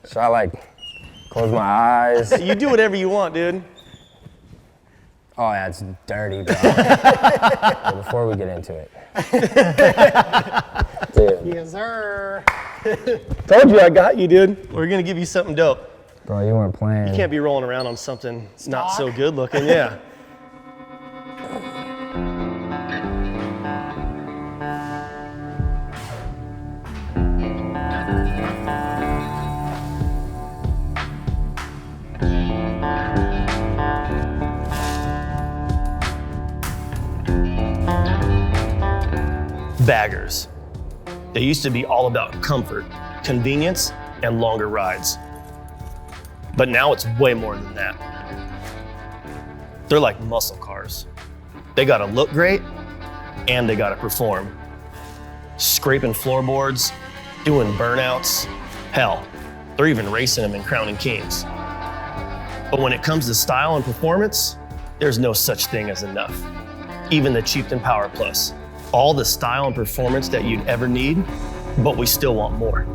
Should I like close my eyes? You do whatever you want, dude. Oh yeah, it's dirty, bro. Well, before we get into it. Dude. Yes, sir. Told you I got you, dude. We're gonna give you something dope. Bro, you weren't playing. You can't be rolling around on something not so good looking, yeah. Baggers. They used to be all about comfort, convenience, and longer rides. But now it's way more than that. They're like muscle cars. They gotta look great, and they gotta perform. Scraping floorboards, doing burnouts, hell, they're even racing them and crowning kings. But when it comes to style and performance, there's no such thing as enough. Even the Chieftain PowerPlus. All the style and performance that you'd ever need, but we still want more.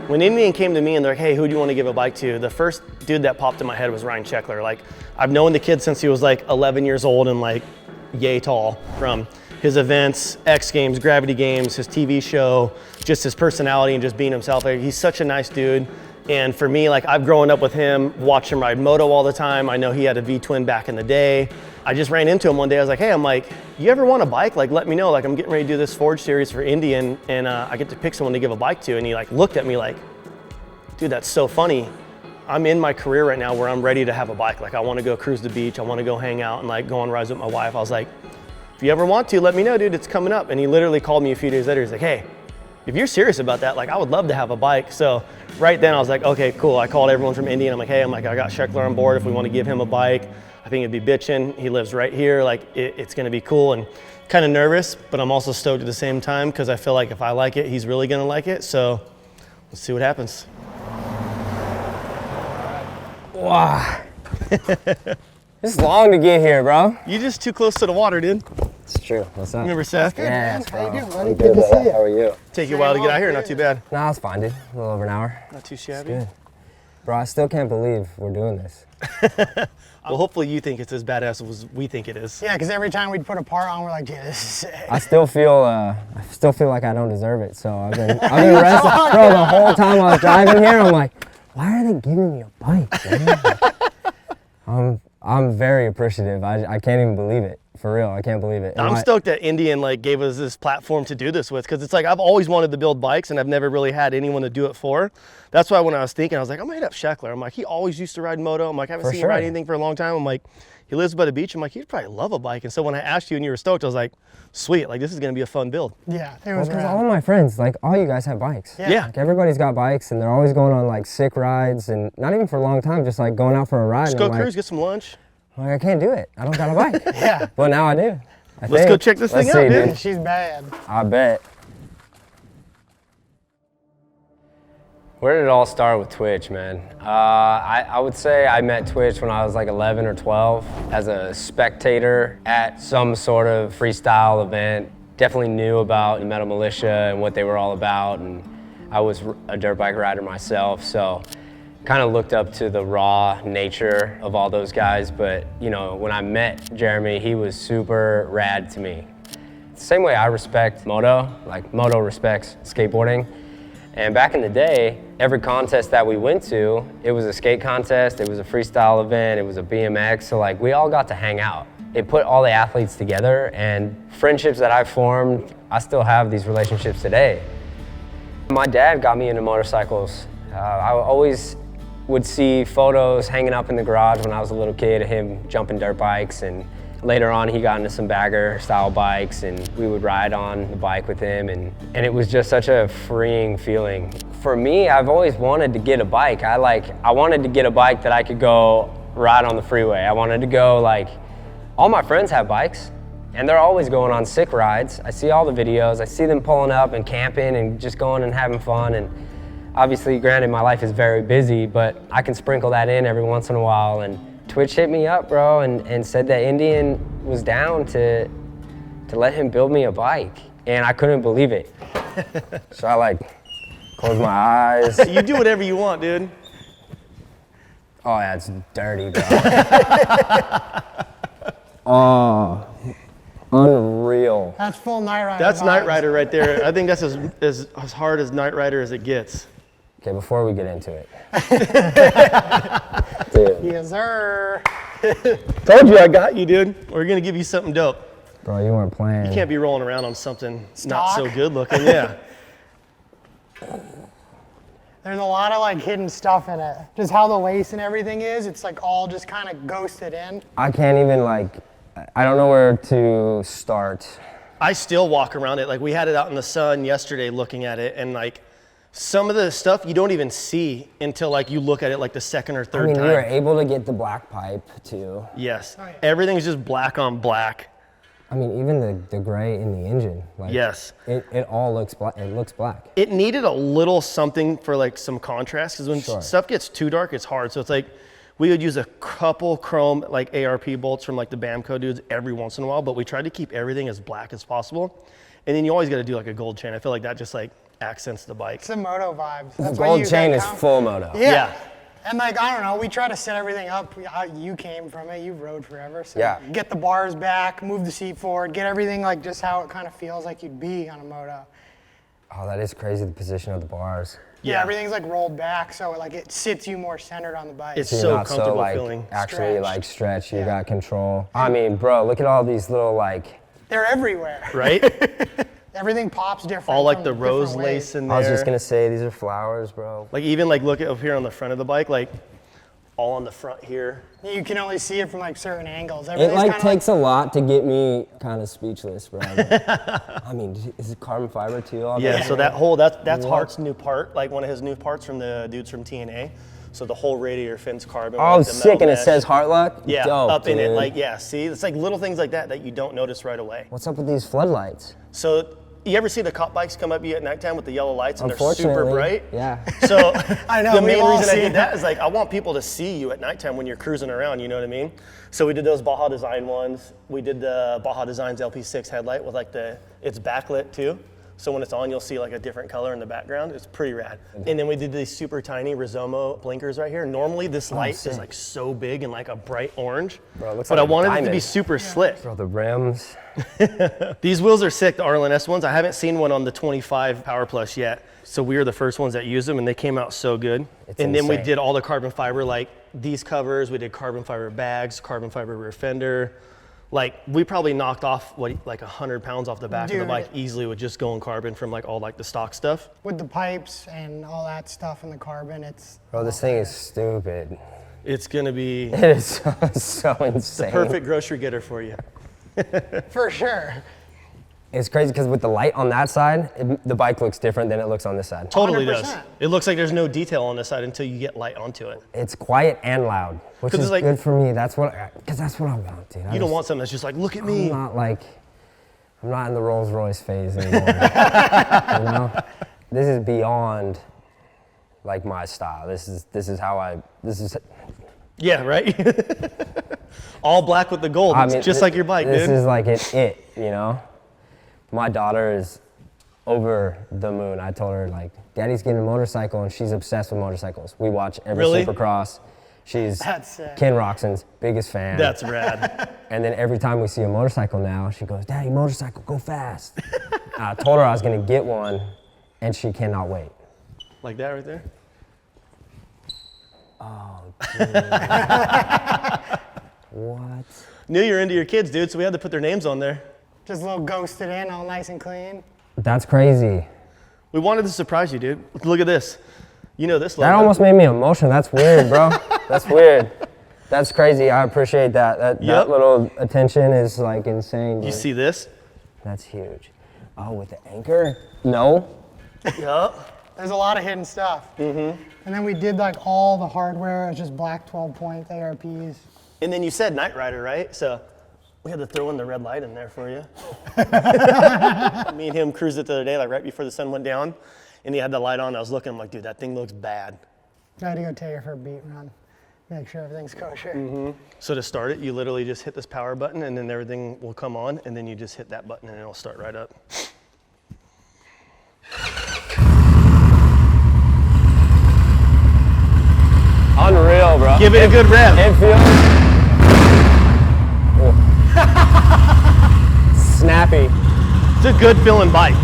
When Indian came to me and they're like, hey, who do you want to give a bike to? The first dude that popped in my head was Ryan Sheckler. Like, I've known the kid since he was like 11 years old and like yay tall, from his events, X Games, Gravity Games, his TV show, just his personality and just being himself. Like, he's such a nice dude. And for me, like, I've grown up with him, watched him ride moto all the time. I know he had a V-twin back in the day. I just ran into him one day. I was like, hey, I'm like, you ever want a bike? Like, let me know. Like, I'm getting ready to do this Forge series for Indian, and I get to pick someone to give a bike to. And he like looked at me like, dude, that's so funny. I'm in my career right now where I'm ready to have a bike. Like, I want to go cruise the beach. I want to go hang out and like go on rides with my wife. I was like, if you ever want to, let me know, dude, it's coming up. And he literally called me a few days later. He's like, hey, if you're serious about that, like, I would love to have a bike. So right then I was like, okay, cool. I called everyone from Indy and I'm like, hey, I got Sheckler on board if we want to give him a bike. I think it'd be bitchin'. He lives right here. Like, it's gonna be cool. And kind of nervous, but I'm also stoked at the same time because I feel like if I like it, he's really gonna like it. So let's see what happens. Wow. It's long to get here, bro. You're just too close to the water, dude. It's true. What's up? Remember Seth? Yeah, How you doing, buddy? I'm Good to see you. How are you? Take you a while to get out here, not too bad. Nah, it's fine, dude. A little over an hour. Not too shabby. Good. Bro, I still can't believe we're doing this. Well, hopefully you think it's as badass as we think it is. Yeah, because every time we'd put a part on, we're like, yeah, this is sick. I still feel like I don't deserve it. So I've been wrestling, bro. The whole time I was driving here, I'm like, why are they giving me a bike, man? I'm very appreciative. I can't even believe it. For real, I can't believe it. I'm stoked that Indian like gave us this platform to do this with, because it's like I've always wanted to build bikes and I've never really had anyone to do it for. That's why when I was thinking, I was like, I'm gonna hit up Sheckler. I'm like, he always used to ride moto. I'm like, I haven't seen him ride anything for a long time. I'm like, he lives by the beach. I'm like, he'd probably love a bike. And so when I asked you and you were stoked, I was like, sweet, like this is gonna be a fun build. Yeah, it was because all of my friends, like all you guys have bikes. Yeah. Like everybody's got bikes and they're always going on like sick rides, and not even for a long time, just like going out for a ride. Just go cruise, get some lunch. Like, I can't do it. I don't got a bike. Yeah. Well, now I do. Let's go check this thing out, dude. She's bad. I bet. Where did it all start with Twitch, man? I would say I met Twitch when I was like 11 or 12 as a spectator at some sort of freestyle event. Definitely knew about the Metal Militia and what they were all about, and I was a dirt bike rider myself, so kind of looked up to the raw nature of all those guys. But you know, when I met Jeremy, he was super rad to me. Same way I respect moto, like moto respects skateboarding. And back in the day, every contest that we went to, it was a skate contest, it was a freestyle event, it was a BMX, so like we all got to hang out. It put all the athletes together, and friendships that I formed, I still have these relationships today. My dad got me into motorcycles. I always would see photos hanging up in the garage when I was a little kid of him jumping dirt bikes, and later on he got into some bagger style bikes and we would ride on the bike with him, and it was just such a freeing feeling. For me, I've always wanted to get a bike. I wanted to get a bike that I could go ride on the freeway. I wanted to go, like, all my friends have bikes And they're always going on sick rides. I see all the videos. I see them pulling up and camping and just going and having fun. And obviously, granted, my life is very busy, but I can sprinkle that in every once in a while. And Twitch hit me up, bro, and said that Indian was down to let him build me a bike. And I couldn't believe it. So I like closed my eyes. You do whatever you want, dude. Oh yeah, it's dirty, bro. Oh, unreal. That's full Night Rider. That's vibes. Night Rider right there. I think that's as hard as Night Rider as it gets. Okay, before we get into it. Dude, Yes, sir. Told you I got you, dude. We're gonna give you something dope. bro, you weren't playing. You can't be rolling around on something not Stock. so good looking. Yeah. There's a lot of like hidden stuff in it. Just how the lace and everything is, it's like all just kind of ghosted in. I can't even I don't know where to start. I still walk around it. Like we had it out in the sun yesterday looking at it, and like some of the stuff you don't even see until like you look at it like the second or third I mean, time. you were able to get the black pipe too. Yes. Oh, yeah. Everything's just black on black. I mean, even the gray in the engine. Like, Yes. It all looks black. It looks black. It needed a little something for like some contrast, because when Sure. stuff gets too dark, it's hard. So it's like we would use a couple chrome like ARP bolts from like the Bamco dudes every once in a while, but we tried to keep everything as black as possible. And then you always got to do like a gold chain. I feel like that just like accents the bike. It's the moto vibes. The That's why gold you chain got is count- full moto. Yeah. And like, I don't know, we try to set everything up. You came from it, you rode forever. So Yeah. get the bars back, move the seat forward, get everything like just how it kind of feels like you'd be on a moto. Oh, that is crazy, the position of the bars. Yeah, everything's like rolled back, so like it sits you more centered on the bike. It's You're so not comfortable like, feeling. actually Stretched. like stretch, you Yeah. got control. I mean, bro, look at all these little like, They're everywhere. Right? Everything pops different. All like from the different rose ways. lace in I was there. just gonna say, these are flowers, bro. Like even like look at up here on the front of the bike, like all on the front here. You can only see it from like certain angles. It Everything's like kinda takes a lot to get me kind of speechless, bro. I mean, is it carbon fiber too? All Yeah, that? so that whole, that's What? Hart's new part, like one of his new parts from the dudes from TNA. So the whole radiator fin's carbon. Oh, with the sick, metal and it mesh. says Heartlock? Yeah, Dope, up in it, dude. like, yeah, see? It's like little things like that that you don't notice right away. What's up with these floodlights? So you ever see the cop bikes come up you at nighttime with the yellow lights and they're super Unfortunately, bright? yeah. So I know, the we've main all reason I seen did that that. is like, I want people to see you at nighttime when you're cruising around, you know what I mean? So we did those Baja Design ones. We did the Baja Designs LP6 headlight with like it's backlit too. So when it's on, you'll see like a different color in the background. It's pretty rad. And then we did these super tiny Rizomo blinkers right here. Normally this light is sick. like so big and like a bright orange, Bro, it looks but like I a wanted it to be diamond. super slick. Bro, the rims. These wheels are sick, the RLNS ones. I haven't seen one on the 25 PowerPlus yet. So we were the first ones that used them and they came out so good. It's And then we insane. did all the carbon fiber, like these covers, we did carbon fiber bags, carbon fiber rear fender. Like we probably knocked off like 100 pounds off the back of the Dude. bike easily with just going carbon from like all like the stock stuff. With the pipes and all that stuff and the carbon, it's Bro, this thing is stupid. It's gonna be It is so insane. perfect grocery getter for you. for sure. It's crazy because with the light on that side, the bike looks different than it looks on this side. Totally does. 100%. It looks like there's no detail on this side until you get light onto it. It's quiet and loud, which 'Cause is it's like- good for me. That's what I want, dude. You don't want something that's just like, look at I'm me. not in the Rolls Royce phase anymore. You know, this is beyond like my style. This is how Yeah, right? All black with the gold. It's just like your bike, This dude. is like it, you know? My daughter is over the moon. I told her, like, Daddy's getting a motorcycle, and she's obsessed with motorcycles. We watch every Really? Supercross. She's That's sick. Ken Roxon's biggest fan. That's rad. And then every time we see a motorcycle now, she goes, Daddy, motorcycle, go fast. I told her I was gonna get one, and she cannot wait. Like that right there? What? Knew you were into your kids, dude, so we had to put their names on there. Just a little ghosted in, all nice and clean. That's crazy. We wanted to surprise you, dude. Look at this. You know this logo. That almost made me emotional. That's weird, bro. That's weird. That's crazy. I appreciate that. Yep. That little attention is like insane. You dude. see this? That's huge. Oh, with the anchor? No. Yup. There's a lot of hidden stuff. Mm-hmm. And then we did like all the hardware, it's just black 12-point ARPs. And then you said Knight Rider, right? So We had to throw in the red light in there for you. Me and him cruised it the other day, like right before the sun went down, and he had the light on. I was looking, I'm like, dude, that thing looks bad. I had to go take her for a beat run, make sure everything's kosher. So to start it, you literally just hit this power button, and then everything will come on, and then you just hit that button, and it'll start right up. Unreal, bro. Give it a good rev. It feels snappy. It's a good feeling bike.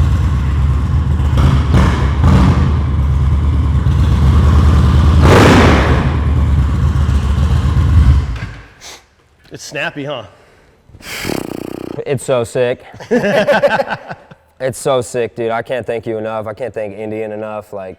It's snappy, huh? It's so sick. It's so sick, dude. I can't thank you enough. I can't thank Indian enough. Like,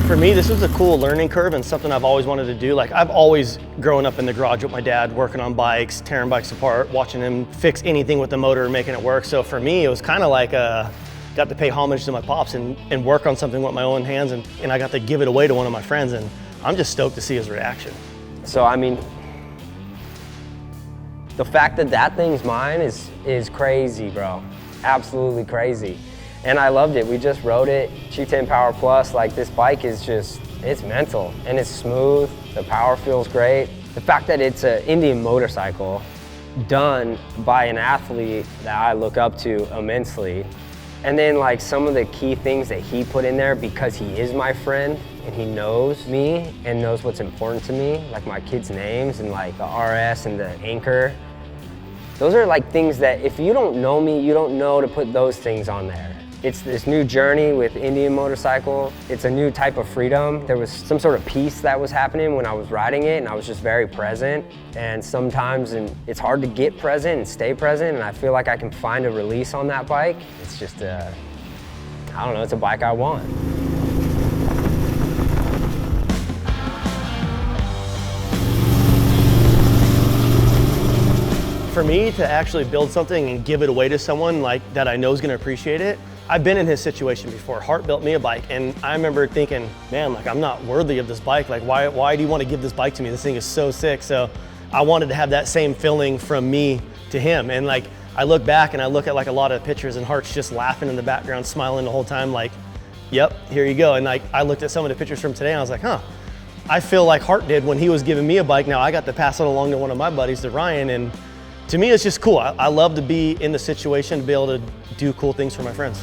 for me, this was a cool learning curve and something I've always wanted to do. Like, I've always grown up in the garage with my dad, working on bikes, tearing bikes apart, watching him fix anything with the motor and making it work. So for me, it was kind of like got to pay homage to my pops and work on something with my own hands, and I got to give it away to one of my friends, and I'm just stoked to see his reaction. so I mean, the fact that that thing's mine is crazy, bro. Absolutely crazy. And I loved it. We just rode it. Chieftain PowerPlus, like, this bike is just, it's mental and it's smooth. The power feels great. The fact that it's an Indian motorcycle done by an athlete that I look up to immensely. And then, like, some of the key things that he put in there because he is my friend and he knows me and knows what's important to me, like my kids' names and like the RS and the anchor. Those are like things that if you don't know me, you don't know to put those things on there. It's this new journey with Indian motorcycle. It's a new type of freedom. There was some sort of peace that was happening when I was riding it, and I was just very present. And sometimes it's hard to get present and stay present, and I feel like I can find a release on that bike. It's just I don't know, it's a bike I want. For me to actually build something and give it away to someone like that I know is gonna appreciate it, I've been in his situation before. Hart built me a bike, and I remember thinking, man, like, I'm not worthy of this bike. Like, why do you want to give this bike to me? This thing is so sick. So I wanted to have that same feeling from me to him. And like, I look back and I look at like a lot of pictures, and Hart's just laughing in the background, smiling the whole time, like, yep, here you go. And like, I looked at some of the pictures from today and I was like, huh, I feel like Hart did when he was giving me a bike. Now I got to pass it along to one of my buddies, to Ryan, and to me, it's just cool. I love to be in the situation to be able to do cool things for my friends.